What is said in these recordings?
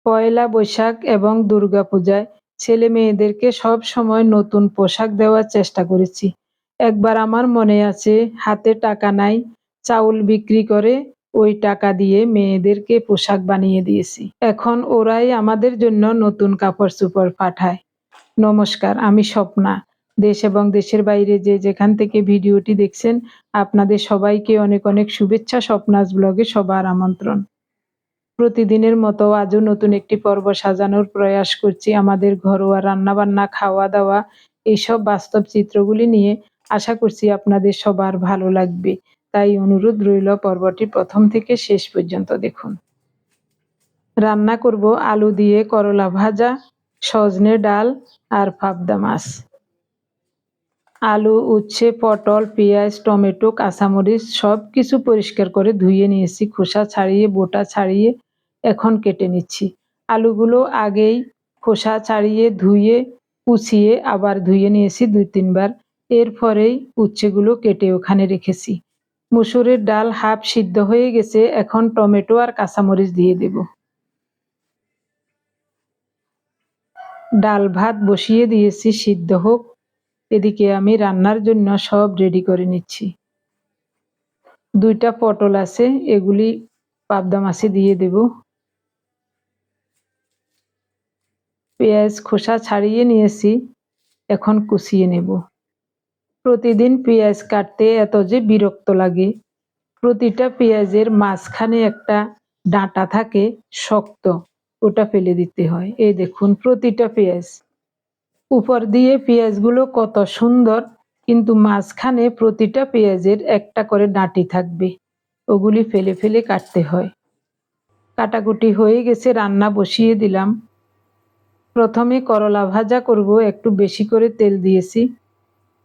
পয়লা বৈশাখ এবং দুর্গাপূজায় ছেলে মেয়েদেরকে সব সময় নতুন পোশাক দেওয়ার চেষ্টা করেছি। একবার আমার মনে আছে, হাতে টাকা নাই, চাউল বিক্রি করে ওই টাকা দিয়ে মেয়েদেরকে পোশাক বানিয়ে দিয়েছি। এখন ওরাই আমাদের জন্য নতুন কাপড় চোপড় পাঠায়। নমস্কার, আমি স্বপ্না। দেশ এবং দেশের বাইরে যে যেখান থেকে ভিডিওটি দেখছেন, আপনাদের সবাইকে অনেক অনেক শুভেচ্ছা। স্বপ্নাস ব্লগে সবার আমন্ত্রণ। প্রতিদিনের মতো আজও নতুন একটি পর্ব সাজানোর প্রয়াস করছি আমাদের ঘরোয়া রান্নাবান্না, খাওয়া দাওয়া, এইসব বাস্তব চিত্রগুলি নিয়ে। আশা করছি আপনাদের সবার ভালো লাগবে, তাই অনুরোধ রইল পর্বটি প্রথম থেকে শেষ পর্যন্ত দেখুন। রান্না করব আলু দিয়ে করলা ভাজা, সজনে ডাল আর পাবদা মাছ। আলু, উচ্ছে, পটল, পেঁয়াজ, টমেটো, কাঁচামরিচ সব কিছু পরিষ্কার করে ধুয়ে নিয়েছি, খোসা ছাড়িয়ে বোটা ছাড়িয়ে এখন কেটে নিচ্ছি। আলুগুলো আগেই খোসা ছাড়িয়ে ধুয়ে কুচিয়ে আবার ধুয়ে নিয়েছি 2-3 বার। এরপরেই উচ্ছেগুলো কেটে ওখানে রেখেছি। মুসুরের ডাল হাফ সিদ্ধ হয়ে গেছে, এখন টমেটো আর কাঁচামরিচ দিয়ে দেব। ডাল ভাত বসিয়ে দিয়েছি, সিদ্ধ হোক। এদিকে আমি রান্নার জন্য সব রেডি করে নিচ্ছি। 2টা পটল আছে, এগুলি পাবদা মাছে দিয়ে দেব। পেঁয়াজ খোসা ছাড়িয়ে নিয়েছি, এখন কুচিয়ে নেব। প্রতিদিন পেঁয়াজ কাটতে এত যে বিরক্ত লাগে। প্রতিটা পেঁয়াজের মাঝখানে একটা ডাঁটা থাকে শক্ত, ওটা ফেলে দিতে হয়। এই দেখুন, প্রতিটা পেঁয়াজ উপর দিয়ে পেঁয়াজগুলো কত সুন্দর, কিন্তু মাঝখানে প্রতিটা পেঁয়াজের একটা করে ডাঁটি থাকবে, ওগুলি ফেলে ফেলে কাটতে হয়। কাটাকুটি হয়ে গেছে, রান্না বসিয়ে দিলাম। প্রথমে করলা ভাজা করব, একটু বেশি করে তেল দিয়েছি।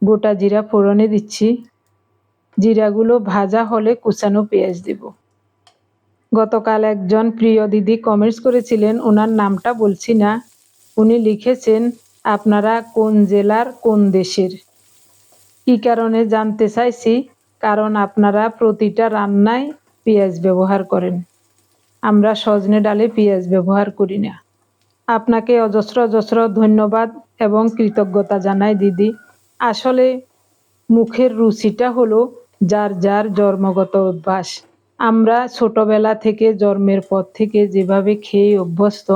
গোটা জিরা ফোড়নে দিচ্ছি। জিরাগুলো ভাজা হলে কুচানো পেঁয়াজ দেব। গতকাল একজন প্রিয় দিদি কমেন্টস করেছিলেন, ওনার নামটা বলছি না। উনি লিখেছেন, আপনারা কোন জেলার কোন দেশের। কি কারণে জানতে চাইছি, কারণ আপনারা প্রতিটা রান্নায় পেঁয়াজ ব্যবহার করেন, আমরা সজনে ডালে পেঁয়াজ ব্যবহার করি না। আপনাকে অজস্র অজস্র ধন্যবাদ এবং কৃতজ্ঞতা জানাই দিদি। আসলে মুখের রুচিটা হলো যার যার জন্মগত অভ্যাস। আমরা ছোটবেলা থেকে, জন্মের পর থেকে যেভাবে খেয়ে অভ্যস্ত,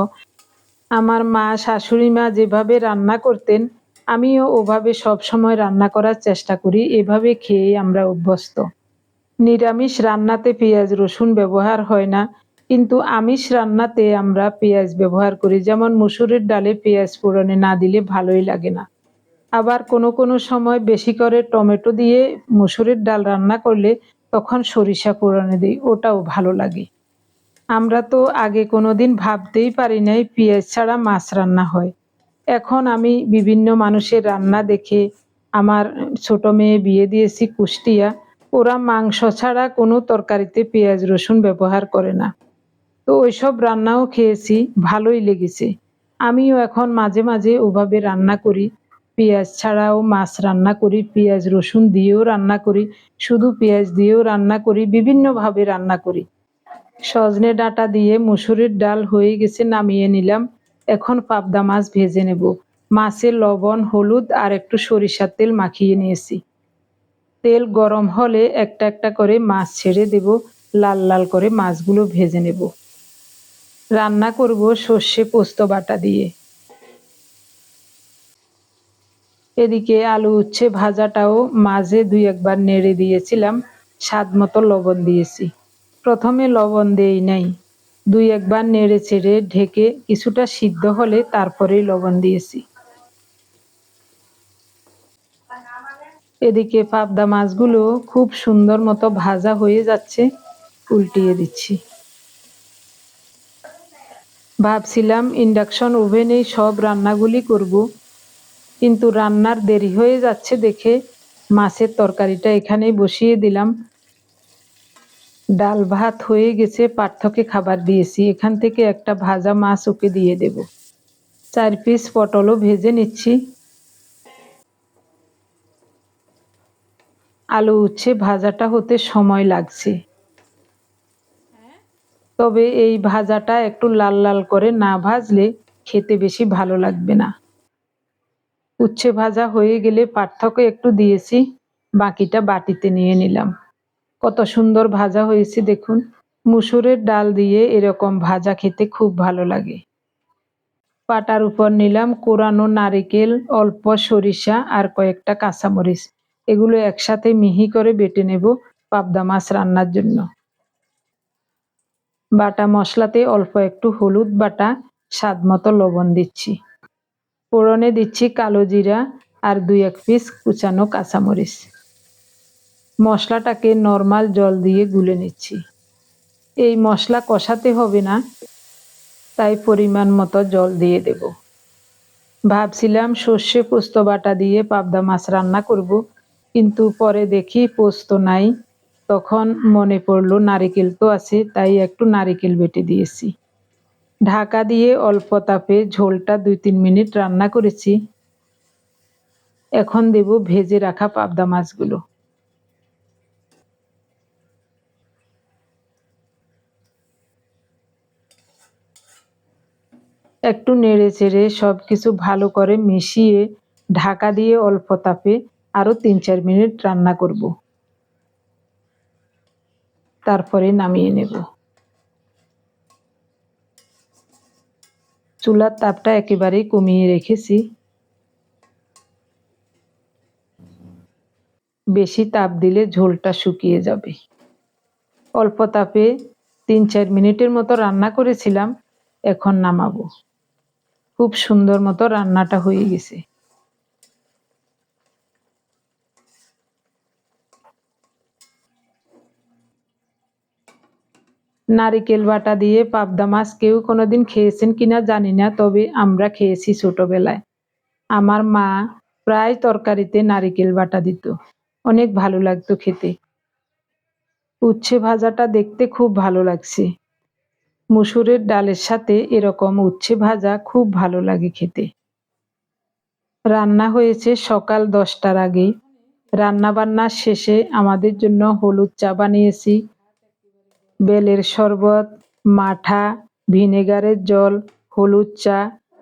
আমার মা, শাশুড়ি মা যেভাবে রান্না করতেন, আমিও ওভাবে সব সময় রান্না করার চেষ্টা করি। এভাবে খেয়ে আমরা অভ্যস্ত। নিরামিষ রান্নাতে পেঁয়াজ রসুন ব্যবহার হয় না, কিন্তু আমিষ রান্নাতে আমরা পেঁয়াজ ব্যবহার করি। যেমন মুসুরের ডালে পেঁয়াজ ফোড়নে না দিলে ভালোই লাগে না। আবার কোনো কোনো সময় বেশি করে টমেটো দিয়ে মুসুরের ডাল রান্না করলে তখন সরিষা ফোড়নে দিই, ওটাও ভালো লাগে। আমরা তো আগে কোনোদিন ভাবতেই পারি নাই পেঁয়াজ ছাড়া মাছ রান্না হয়। এখন আমি বিভিন্ন মানুষের রান্না দেখে, আমার ছোট মেয়ে বিয়ে দিয়েছি কুষ্টিয়া, ওরা মাংস ছাড়া কোনো তরকারিতে পেঁয়াজ রসুন ব্যবহার করে না। তো ওইসব রান্নাও খেয়েছি, ভালোই লেগেছে। আমিও এখন মাঝে মাঝে ওভাবে রান্না করি। পেঁয়াজ ছাড়াও মাছ রান্না করি, পেঁয়াজ রসুন দিয়েও রান্না করি, শুধু পেঁয়াজ দিয়েও রান্না করি, বিভিন্নভাবে রান্না করি। সজনে ডাঁটা দিয়ে মুসুরির ডাল হয়ে গেছে, নামিয়ে নিলাম। এখন পাবদা মাছ ভেজে নেব। মাছে লবণ, হলুদ আর একটু সরিষার তেল মাখিয়ে নিয়েছি। তেল গরম হলে একটা একটা করে মাছ ছেড়ে দেব, লাল লাল করে মাছগুলো ভেজে নেব। রান্না করব সর্ষে পোস্ত বাটা দিয়ে। এদিকে আলু উচ্ছে ভাজাটাও মাঝে 2-1 বার নেড়ে দিয়েছিলাম, স্বাদ মতো লবণ দিয়েছি। প্রথমে লবণ দেই নাই, 2-1 বার নেড়ে চেড়ে ঢেকে কিছুটা সিদ্ধ হলে তারপরেই লবণ দিয়েছি। এদিকে পাবদা মাছগুলো খুব সুন্দর মতো ভাজা হয়ে যাচ্ছে, উল্টিয়ে দিচ্ছি। ভাবছিলাম ইন্ডাকশন ওভেনেই সব রান্নাগুলি করব, কিন্তু রান্নার দেরি হয়ে যাচ্ছে দেখে মাছের তরকারিটা এখানেই বসিয়ে দিলাম। ডাল ভাত হয়ে গেছে, পার্থকে খাবার দিয়েছি, এখান থেকে একটা ভাজা মাছ ওকে দিয়ে দেব। 4 পিস পটলও ভেজে নিচ্ছি। আলু উচ্ছে ভাজাটা হতে সময় লাগছে। তবে এই ভাজাটা একটু লাল লাল করে না ভাজলে খেতে বেশি ভালো লাগবে না। উচ্ছে ভাজা হয়ে গেলে পার্থক্য একটু দিয়েছি, বাকিটা বাটিতে নিয়ে নিলাম। কত সুন্দর ভাজা হয়েছে দেখুন। মুসুরের ডাল দিয়ে এরকম ভাজা খেতে খুব ভালো লাগে। পাটার উপর নিলাম কোরানো নারিকেল, অল্প সরিষা আর কয়েকটা কাঁচামরিচ। এগুলো একসাথে মিহি করে বেটে নেব পাবদা মাছ রান্নার জন্য। বাটা মশলাতে অল্প একটু হলুদ বাটা, স্বাদ মতো লবণ দিচ্ছি। ফোড়নে দিচ্ছি কালো জিরা আর 2-1 পিস কুচানো কাঁচামরিচ। মশলাটাকে নর্মাল জল দিয়ে গুলে নিচ্ছি। এই মশলা কষাতে হবে না, তাই পরিমাণ মতো জল দিয়ে দেব। ভাবছিলাম সর্ষে পোস্ত বাটা দিয়ে পাবদা মাছ রান্না করব, কিন্তু পরে দেখি পোস্ত নাই। তখন মনে পড়লো নারিকেল তো আছে, তাই একটু নারিকেল বেটে দিয়েছি। ঢাকা দিয়ে অল্প তাপে ঝোলটা 2-3 মিনিট রান্না করেছি। এখন দেব ভেজে রাখা পাবদা মাছগুলো। একটু নেড়ে চেড়ে সবকিছু ভালো করে মিশিয়ে ঢাকা দিয়ে অল্প তাপে আরো 3-4 মিনিট রান্না করব। তারপরে নামিয়ে নেব। চুলার তাপটা একেবারেই কমিয়ে রেখেছি। বেশি তাপ দিলে ঝোলটা শুকিয়ে যাবে। অল্প তাপে 3-4 মিনিটের মতো রান্না করেছিলাম, এখন নামাবো। খুব সুন্দর মতো রান্নাটা হয়ে গেছে। নারিকেল বাটা দিয়ে পাবদা মাছ কেউ কোনোদিন খেয়েছেন কিনা জানি না, তবে আমরা খেয়েছি ছোটবেলায়। আমার মা প্রায় তরকারিতে নারিকেল বাটা দিত, অনেক ভালো লাগতো খেতে। উচ্ছে ভাজাটা দেখতে খুব ভালো লাগছে। মুসুরের ডালের সাথে এরকম উচ্ছে ভাজা খুব ভালো লাগে খেতে। রান্না হয়েছে সকাল 10টার আগেই। রান্না বান্না শেষে আমাদের জন্য হলুদ চা বানিয়েছি, বেলের শরবত, মাঠা, ভিনেগারের জল, হলুদ চা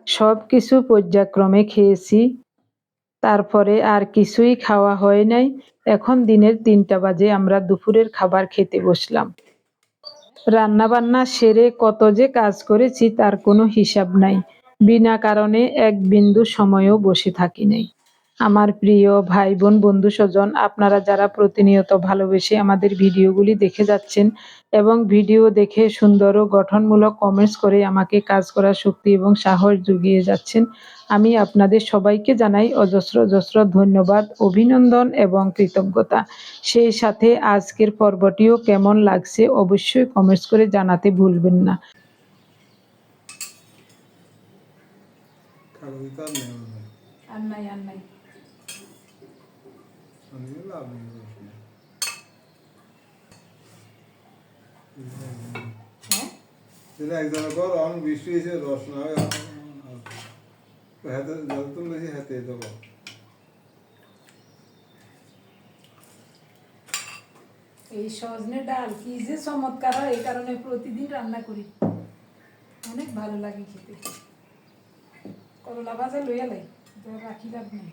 সব কিছু পর্যায়ক্রমে খেয়েছি। তারপরে আর কিছুই খাওয়া হয় নাই। এখন দিনের 3টা বাজে, আমরা দুপুরের খাবার খেতে বসলাম। রান্না বান্না সেরে কত যে কাজ করেছি তার কোনো হিসাব নাই। বিনা কারণে এক বিন্দু সময়ও বসে থাকি নাই। আমার প্রিয় ভাই বোন বন্ধু স্বজন, আপনারা যারা প্রতিনিয়ত ভালোবেসে আমাদের ভিডিওগুলি দেখে যাচ্ছেন এবং ভিডিও দেখে সুন্দর ও গঠনমূলক কমেন্টস করে আমাকে কাজ করার শক্তি এবং সাহস জুগিয়ে যাচ্ছেন, আমি আপনাদের সবাইকে জানাই অজস্র অজস্র ধন্যবাদ, অভিনন্দন এবং কৃতজ্ঞতা। সেই সাথে আজকের পর্বটিও কেমন লাগছে অবশ্যই কমেন্টস করে জানাতে ভুলবেন না। আর নাই আর নাই একজনে কর অন বৃষ্টি এসে রস না হয় হাতে জল তুলেছি হাতে দেবো। এই সজনে ডাল কি যে চমৎকার হয়, এই কারণে প্রতিদিন রান্না করি, অনেক ভালো লাগে খেতে। করলা ভাজা লইয়া লাই, রাখি লাভ নেই।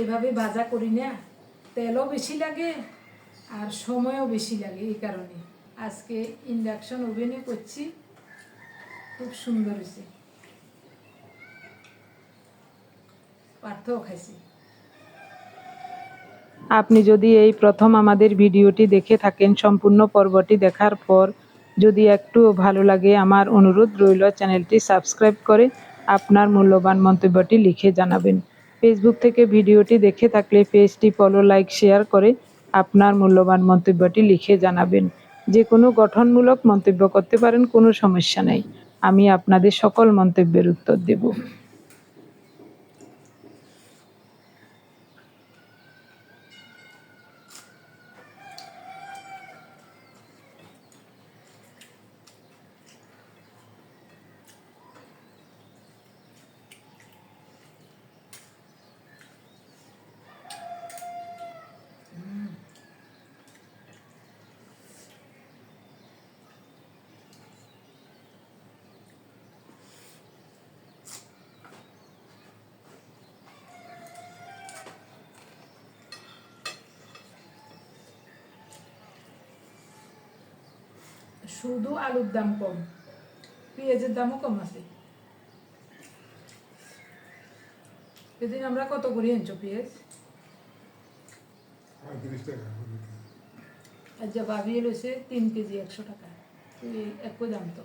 এইভাবে ভাজা করি না, তেলও বেশি লাগে আর সময়ও বেশি লাগে, এই কারণে আজকে ইন্ডাকশন ওভেনে করছি। খুব সুন্দর হয়েছে, পার্থও খাইছি। আপনি যদি এই প্রথম আমাদের ভিডিওটি দেখে থাকেন, সম্পূর্ণ পর্বটি দেখার পর যদি একটুও ভালো লাগে, আমার অনুরোধ রইল চ্যানেলটি সাবস্ক্রাইব করে আপনার মূল্যবান মন্তব্যটি লিখে জানাবেন। ফেসবুক থেকে ভিডিওটি দেখে থাকলে পেজটি ফলো, লাইক, শেয়ার করে আপনার মূল্যবান মন্তব্যটি লিখে জানাবেন। যে কোনো গঠনমূলক মন্তব্য করতে পারেন, কোনো সমস্যা নেই, আমি আপনাদের সকল মন্তব্যের উত্তর দেব। শুধু আলুর দাম কম, পেঁয়াজের দামও কম আছে। এদিন আমরা কত করে আনছো পেঁয়াজ? 35 টাকা। আর যা ভাবি লইছে 3 কেজি 100 টাকা, একই দাম তো।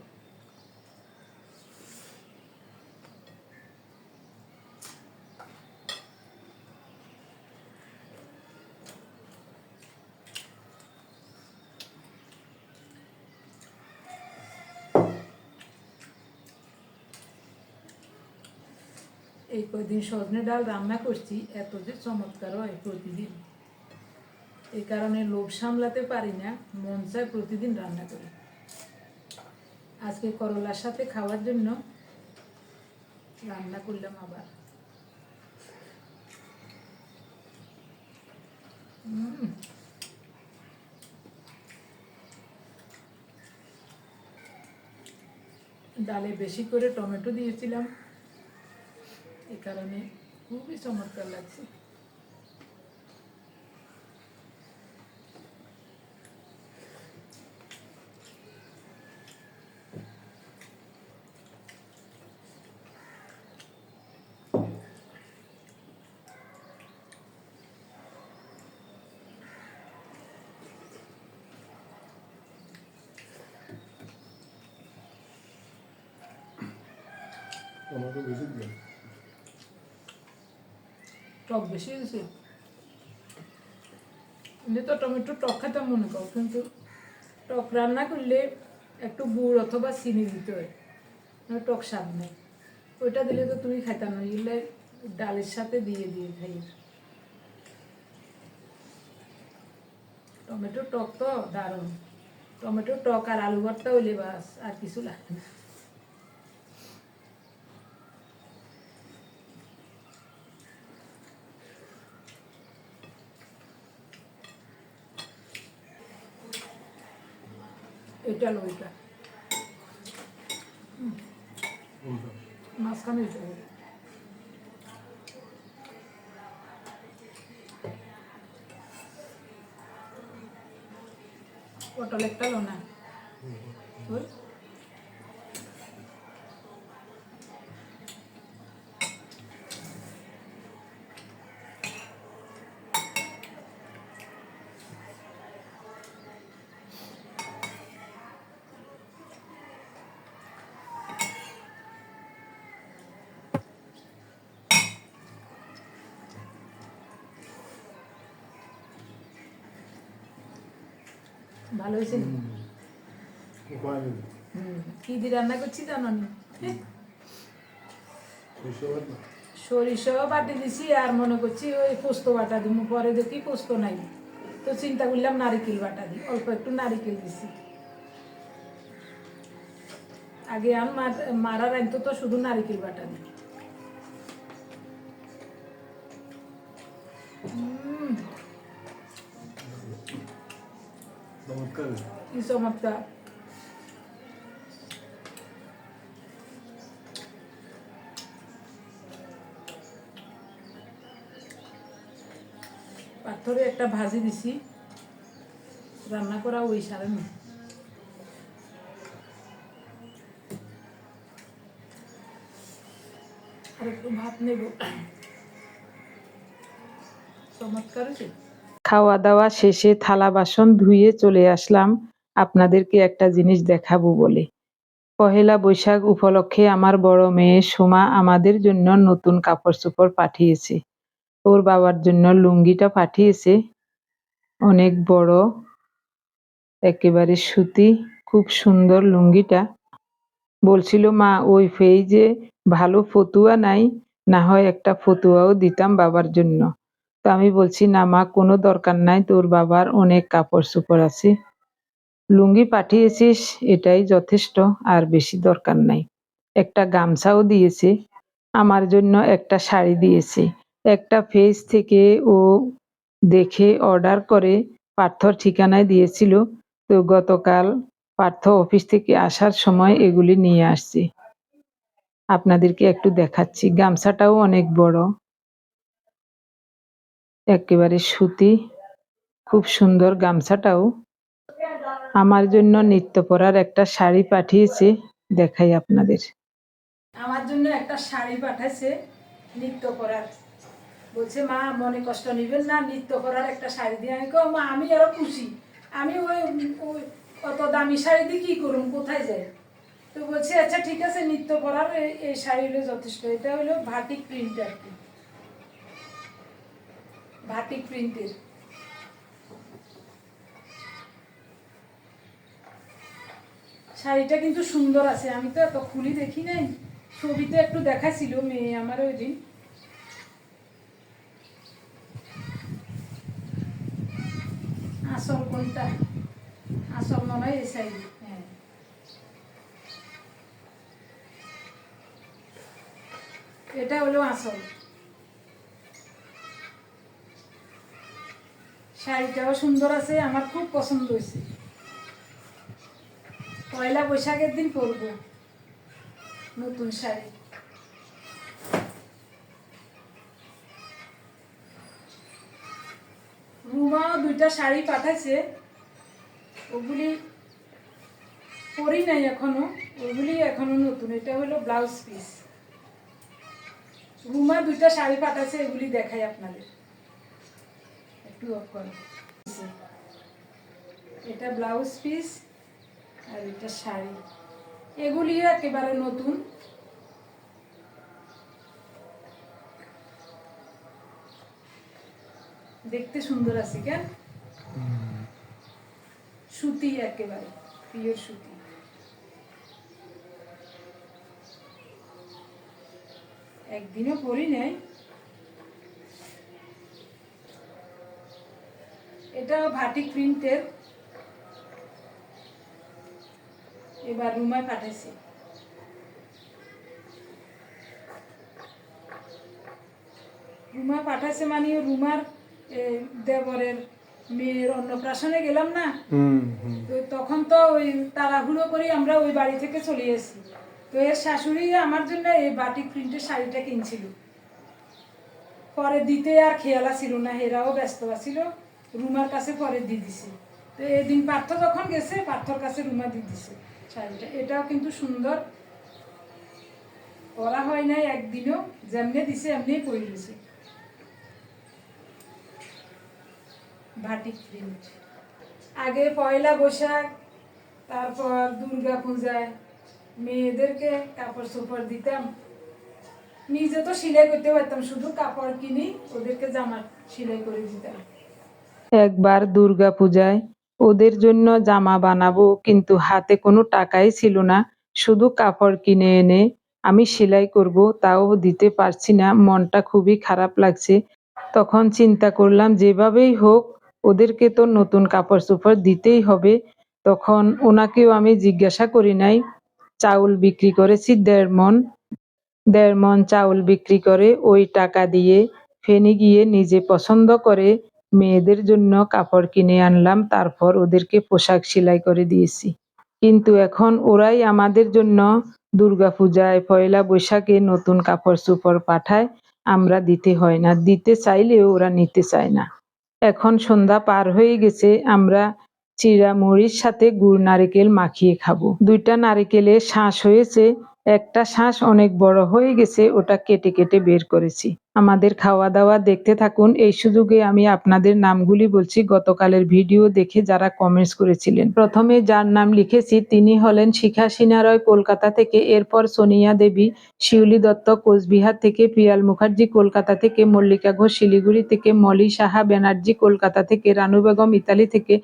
এই কদিন সজনে ডাল রান্না করছি, এত যে চমৎকার হয় প্রতিদিন। এই কারণে লোভ সামলাতে পারি না, মন চায় প্রতিদিন রান্না করি। আজকে করলার সাথে খাওয়ার জন্য রান্না করলাম আবার। ডালে বেশি করে টমেটো দিয়েছিলাম, এই কারণে খুবই চমৎকার লাগছে। টমেটো বেশি দিলাম। টক বেশি হয়েছে, এমনি তো টমেটো টক খেতাম মনে করো, কিন্তু টক রান্না করলে একটু গুড় অথবা চিনি দিতে হয়, টক স্বাদ নেই। ওইটা দিলে তো তুমি খাইতাম না, এগুলো ডালের সাথে দিয়ে দিয়ে খাই। টমেটো টক তো দারুণ, টমেটো টক আর আলু ভর্তা হইলে বাস, আর কিছু লাগে না। এটা লো, এটা মাঝখানে এটা হবে। পটল একটা লো না, ওই ভালো হয়েছে না? কি দিয়ে রান্না করছি জানো নি? সরিষা বাটি দিছি, আর মনে করছি ওই পোস্ত বাটা দিব, পরে দেখি পোস্ত নাই, তো চিন্তা করলাম নারিকেল বাটা দিই, অল্প একটু নারিকেল দিছি। আগে মারার আনতো তো শুধু নারিকেল বাটা দিই। কি চমৎকার! পাথরে একটা ভাজি দিছি, রান্না করা ওই সারে না। আর একটু ভাত নেব, চমৎকার হয়েছে। খাওয়া দাওয়া শেষে থালা বাসন ধুয়ে চলে আসলাম আপনাদেরকে একটা জিনিস দেখাবো বলে। পহেলা বৈশাখ উপলক্ষে আমার বড় মেয়ে সোমা আমাদের জন্য নতুন কাপড় চোপড় পাঠিয়েছে। ওর বাবার জন্য লুঙ্গিটা পাঠিয়েছে, অনেক বড়, একেবারে সুতি, খুব সুন্দর লুঙ্গিটা। বলছিল মা ওই পেজে ভালো ফতুয়া নাই, না হয় একটা ফতুয়াও দিতাম বাবার জন্য। তো আমি বলছি না মা, কোনো দরকার নাই, তোর বাবার অনেক কাপড় চোপড় আছে, লুঙ্গি পাঠিয়েছিস এটাই যথেষ্ট, আর বেশি দরকার নাই। একটা গামছাও দিয়েছে, আমার জন্য একটা শাড়ি দিয়েছে। একটা পেজ থেকে ও দেখে অর্ডার করে পার্থর ঠিকানায় দিয়েছিল, তো গতকাল পার্থ অফিস থেকে আসার সময় এগুলি নিয়ে আসছি, আপনাদেরকে একটু দেখাচ্ছি। গামছাটাও অনেক বড়, একেবারে সুতি, খুব সুন্দর গামছাটাও। আমার জন্য নিত্য পরার একটা শাড়ি পাঠিয়েছে, দেখাই আপনাদের। আমার জন্য একটা শাড়ি পাঠাইছে নিত্য পরার। বলছে মা মনে কষ্ট নিবেন না, নিত্য পরার একটা শাড়ি দিয়ে। আমি কো মা আমি আরো খুশি, আমি ওই অত দামি শাড়ি দিয়ে কি করুন, কোথায় যাই? তো বলছে আচ্ছা ঠিক আছে, নিত্য পরার এই শাড়ি হলো যথেষ্ট। এটা হলো ভাটিক প্রিন্ট আর কি, ভাটিক প্রিন্টের। শাড়িটা কিন্তু সুন্দর আছে, আমি তো এত খুলি দেখি নাই, ছবিতে একটু দেখাছিল মেয়ে আমার ওই দিন। আসল কোনটা? আসল মনে হয় এই শাড়ি। হ্যাঁ, এটা হলো আসল। শাড়িটাও সুন্দর আছে, আমার খুব পছন্দ হয়েছে। পয়লা বৈশাখের দিন পরবো নতুন শাড়ি। রুমাও 2টা শাড়ি পাঠাইছে, ওগুলি পরি নাই এখনো, ওগুলি এখনো নতুন। এটা হলো ব্লাউজ পিস। রুমা 2টা শাড়ি পাঠাচ্ছে, এগুলি দেখাই আপনাদের, একটু অফ করো। এটা ব্লাউজ পিস আর এটা শাড়ি, এগুলিও একেবারে নতুন। দেখতে সুন্দর আছে কেন, সুতি একেবারে পিওর সুতি। একদিনও পরি নাই। এটা ভাটিক প্রিন্টের, এবার রুমায় পাঠাইছি। রুমা পাঠাইছে মানে রুমার দেবরের মেয়ের অন্নপ্রাশনে গেলাম না, তো তখন তো ওই তাড়াহুড়ো করে আমরা ওই বাড়ি থেকে চলে এসেছি। তো এর শাশুড়ি আমার জন্য এই বাটিক প্রিন্টের শাড়িটা কিনছিল, পরে দিতে আর খেয়ালা ছিল না, এরাও ব্যস্ত ছিল। রুমার কাছে পরে দিয়ে দিছে। তো এদিন পার্থ যখন গেছে, পার্থর কাছে রুমা দিয়ে দিছে শাড়িটা। এটাও কিন্তু সুন্দর, পরা হয় নাই একদিনও, যেমনি দিছে এমনি পরে দিছে। ভাটিক প্রিন্ট। আগে পয়লা বৈশাখ, তারপর দুর্গা পূজায় মেয়েদেরকে কাপড় চোপড় দিতাম, নিজে তো সেলাই করতে পারতাম, শুধু কাপড় কিনি ওদেরকে জামা সেলাই করে দিতাম। একবার দুর্গা পূজায় ওদের জন্য জামা বানাবো, কিন্তু হাতে কোনো টাকাই ছিল না, শুধু কাপড় কিনে এনে আমি সেলাই করব, তাও দিতে পারছি না, মনটা খুবই খারাপ লাগছে। তখন চিন্তা করলাম যেভাবেই হোক ওদেরকে তো নতুন কাপড় চোপড় দিতেই হবে। তখন ওনাকেও আমি জিজ্ঞাসা করি নাই, চাউল বিক্রি করেছি 1.5 মণ চাউল বিক্রি করে ওই টাকা দিয়ে ফেনী গিয়ে নিজে পছন্দ করে মেয়েদের জন্য কাপড় কিনে আনলাম, তারপর ওদেরকে পোশাক সেলাই করে দিয়েছি। কিন্তু এখন ওরাই আমাদের জন্য দুর্গাপূজায় পয়লা বৈশাখে নতুন কাপড় চোপড় পাঠায়, আমরা দিতে হয় না, দিতে চাইলেও ওরা নিতে চায় না। এখন সন্ধ্যা পার হয়ে গেছে, আমরা চিড়া মুড়ির সাথে গুড় নারিকেল মাখিয়ে খাবো। 2টা নারিকেলের শাঁস হয়েছে, একটা শাঁস অনেক বড় হয়ে গেছে, ওটা কেটে কেটে বের করেছি। আমাদের খাওয়া দাওয়া দেখতে থাকুন। এই সুযোগে আমি আপনাদের নামগুলি বলছি, গতকালের ভিডিও দেখে যারা কমেন্টস করেছিলেন। প্রথমে যার নাম লিখেছি তিনি হলেন শিখা সিনহা রয় কলকাতা থেকে, এরপর সোনিয়া দেবী, শিউলি দত্ত কোচবিহার থেকে, পিয়াল মুখার্জি কলকাতা থেকে, মল্লিকা ঘোষ শিলিগুড়ি থেকে, মলি সাহা ব্যানার্জি কলকাতা থেকে, রানু বেগম ইতালি থেকে,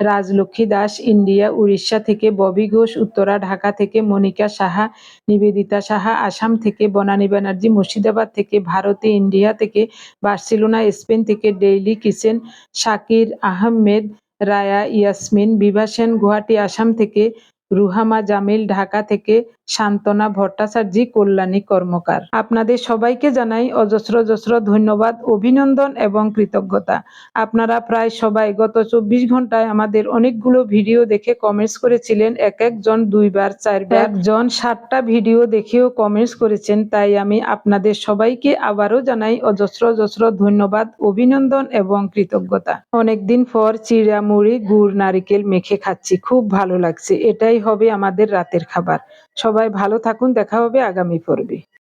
রাজলক্ষ্মী দাস ইন্ডিয়া উড়িষ্যা থেকে, ববি ঘোষ উত্তরা ঢাকা থেকে, মনিকা সাহা, নিবেদিতা সাহা আসাম থেকে, বনানী ব্যানার্জি মুর্শিদাবাদ থেকে, ভারতে ইন্ডিয়া থেকে, বার্সেলোনা স্পেন থেকে, ডেইলি কিচেন শাকির আহমেদ, রায়া ইয়াসমিন, বিভা সেন গুয়াহাটি আসাম থেকে, রুহামা জামিল, ঢাকা থেকে সান্ত্বনা ভট্টাচার্য, কল্যাণী কর্মকার। আপনাদের সবাইকে জানাই অজস্র অজস্র ধন্যবাদ, অভিনন্দন এবং কৃতজ্ঞতা। আপনারা প্রায় সবাই গত 24 ঘন্টায় আমাদের অনেকগুলো ভিডিও দেখে কমেন্টস করেছিলেন, এক একজন 2 বার 4 বার, একজন 7টা ভিডিও দেখেও কমেন্টস করেছেন। তাই আমি আপনাদের সবাইকে আবারও জানাই অজস্র অজস্র ধন্যবাদ, অভিনন্দন এবং কৃতজ্ঞতা। অনেকদিন পর চিড়া মুড়ি গুড় নারিকেল মেখে খাচ্ছি, খুব ভালো লাগছে। এটাই হবে আমাদের রাতের খাবার। সবাই ভালো থাকুন, দেখা হবে আগামী পর্বে।